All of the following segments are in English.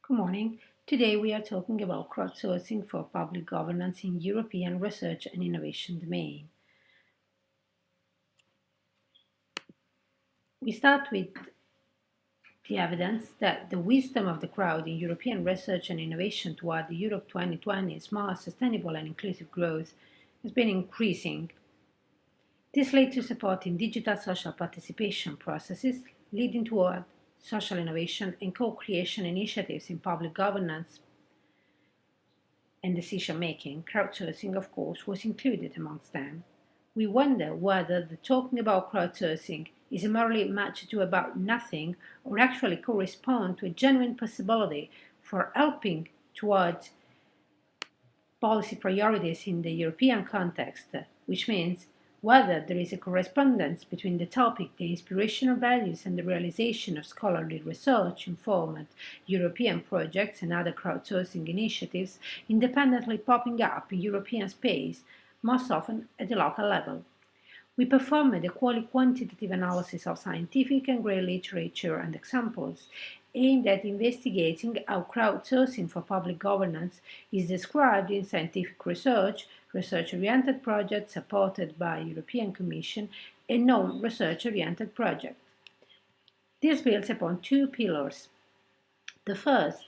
Good morning. Today we are talking about crowdsourcing for public governance in European research and innovation domain. We start with the evidence that the wisdom of the crowd in European research and innovation toward the Europe 2020 smart, sustainable and inclusive growth has been increasing. This led to supporting digital social participation processes, leading toward social innovation and co-creation initiatives in public governance and decision-making. Crowdsourcing, of course, was included amongst them. We wonder whether the talking about crowdsourcing is merely much ado about nothing or actually correspond to a genuine possibility for helping towards policy priorities in the European context, which means whether there is a correspondence between the topic, the inspirational values, and the realization of scholarly research informed European projects and other crowdsourcing initiatives independently popping up in European space, most often at the local level. We performed a quantitative analysis of scientific and grey literature and examples aimed at investigating how crowdsourcing for public governance is described in scientific research, research-oriented projects supported by European Commission, and non-research-oriented projects. This builds upon two pillars. The first,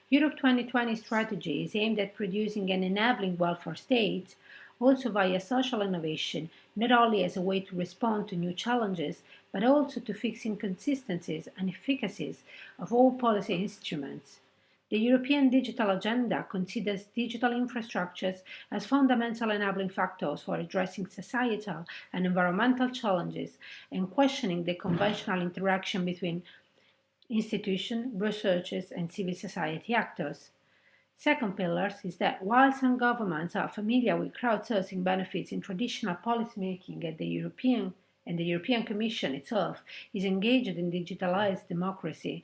Europe 2020 strategy is aimed at producing an enabling welfare state, also via social innovation, not only as a way to respond to new challenges, but also to fix inconsistencies and efficacies of all policy instruments. The European Digital Agenda considers digital infrastructures as fundamental enabling factors for addressing societal and environmental challenges and questioning the conventional interaction between institutions, researchers, and civil society actors. Second pillar is that while some governments are familiar with crowdsourcing benefits in traditional policymaking at the European Commission itself is engaged in digitalized democracy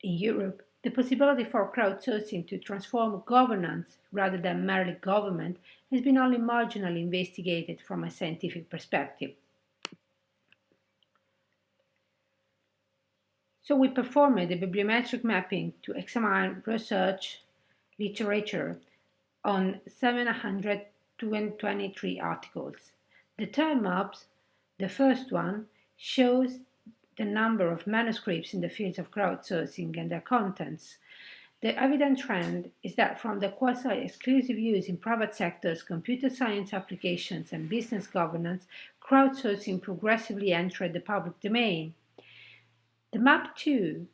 in Europe, the possibility for crowdsourcing to transform governance rather than merely government has been only marginally investigated from a scientific perspective. So we performed a bibliometric mapping to examine research literature on 723 articles. The term maps, the first one, shows the number of manuscripts in the fields of crowdsourcing and their contents. The evident trend is that from the quasi-exclusive use in private sectors, computer science applications and business governance, crowdsourcing progressively entered the public domain. The map 2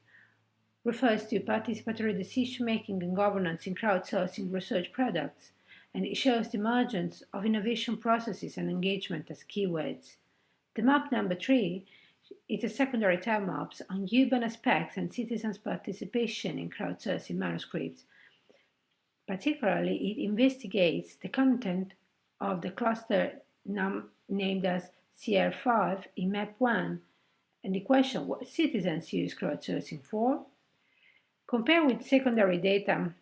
refers to participatory decision-making and governance in crowdsourcing research products, and it shows the emergence of innovation processes and engagement as keywords. The map number 3 is a secondary tab maps on urban aspects and citizens' participation in crowdsourcing manuscripts. Particularly, it investigates the content of the cluster named as CR5 in map 1, and the question what citizens use crowdsourcing for. Compared with secondary data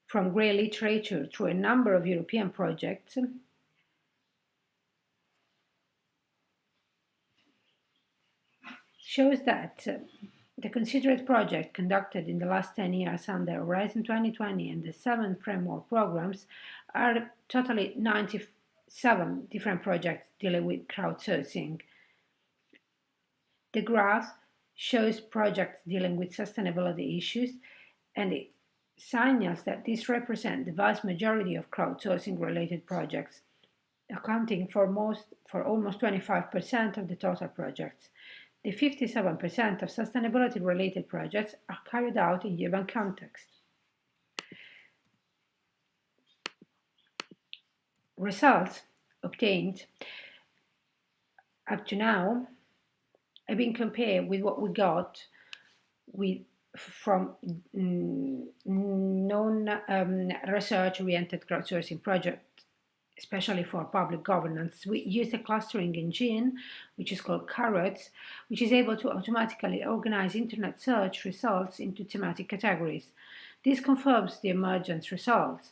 from grey literature through a number of European projects, shows that the considered project conducted in the last 10 years under Horizon 2020 and the 7 framework programs are totally 97 different projects dealing with crowdsourcing. The graph shows projects dealing with sustainability issues, and it signals that these represent the vast majority of crowdsourcing-related projects, accounting for almost 25% of the total projects. The 57% of sustainability-related projects are carried out in urban context. Results obtained up to now have been compared with what we got from non-research-oriented crowdsourcing projects, especially for public governance. We use a clustering engine, which is called Carrots, which is able to automatically organize internet search results into thematic categories. This confirms the emergence results.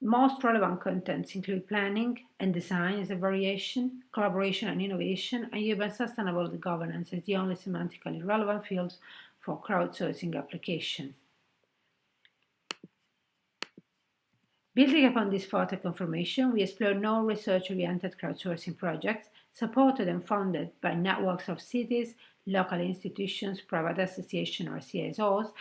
Most relevant contents include planning and design as a variation, collaboration and innovation, and urban sustainable governance as the only semantically relevant fields for crowdsourcing applications. Building upon this further confirmation, we explore non-research-oriented crowdsourcing projects supported and funded by networks of cities, local institutions, private associations, or CSOs,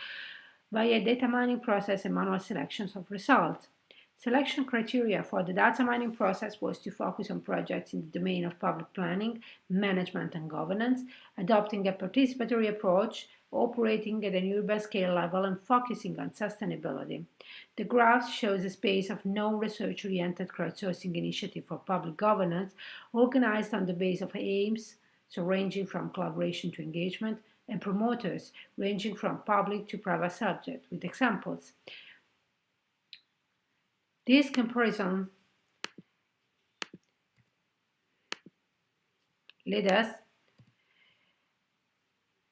via data mining process and manual selections of results. Selection criteria for the data mining process was to focus on projects in the domain of public planning, management and governance, adopting a participatory approach, operating at an urban scale level and focusing on sustainability. The graph shows a space of non-research-oriented crowdsourcing initiative for public governance organized on the base of aims, so ranging from collaboration to engagement, and promoters ranging from public to private subject, with examples. This comparison led us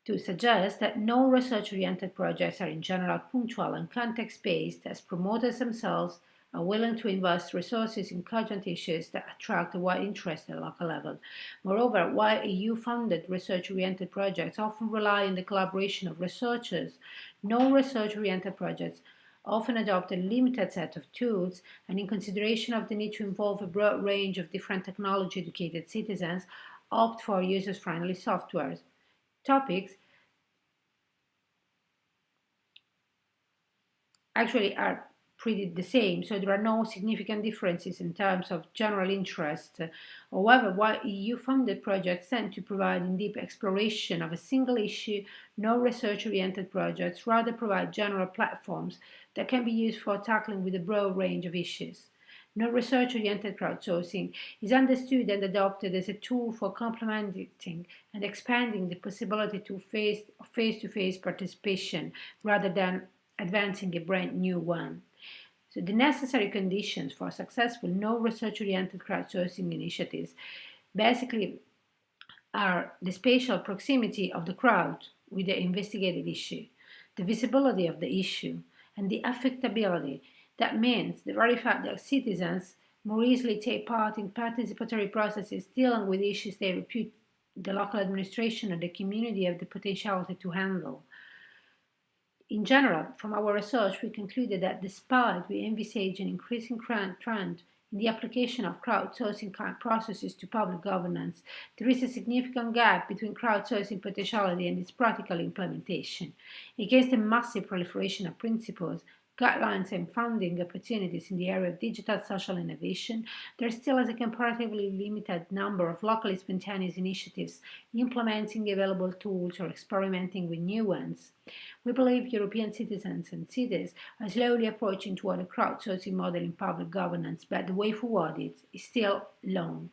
to suggest that no research-oriented projects are in general punctual and context-based, as promoters themselves are willing to invest resources in cogent issues that attract a wide interest at the local level. Moreover, while EU-funded research-oriented projects often rely on the collaboration of researchers, no research-oriented projects often adopt a limited set of tools, and in consideration of the need to involve a broad range of different technology-educated citizens, opt for user-friendly software. Topics actually are pretty the same, so there are no significant differences in terms of general interest. However, while EU-funded projects tend to provide in-depth exploration of a single issue, no research-oriented projects rather provide general platforms that can be used for tackling with a broad range of issues. No research-oriented crowdsourcing is understood and adopted as a tool for complementing and expanding the possibility to face-to-face participation rather than advancing a brand new one. So the necessary conditions for successful no research-oriented crowdsourcing initiatives basically are the spatial proximity of the crowd with the investigated issue, the visibility of the issue, and the affectability. That means the very fact that citizens more easily take part in participatory processes dealing with issues they repute the local administration or the community have the potentiality to handle. In general, from our research, we concluded that despite we envisage an increasing trend in the application of crowdsourcing processes to public governance, there is a significant gap between crowdsourcing potentiality and its practical implementation. Against the massive proliferation of principles, guidelines and funding opportunities in the area of digital social innovation, there still is a comparatively limited number of locally spontaneous initiatives implementing available tools or experimenting with new ones. We believe European citizens and cities are slowly approaching toward a crowdsourcing model in public governance, but the way forward is still long.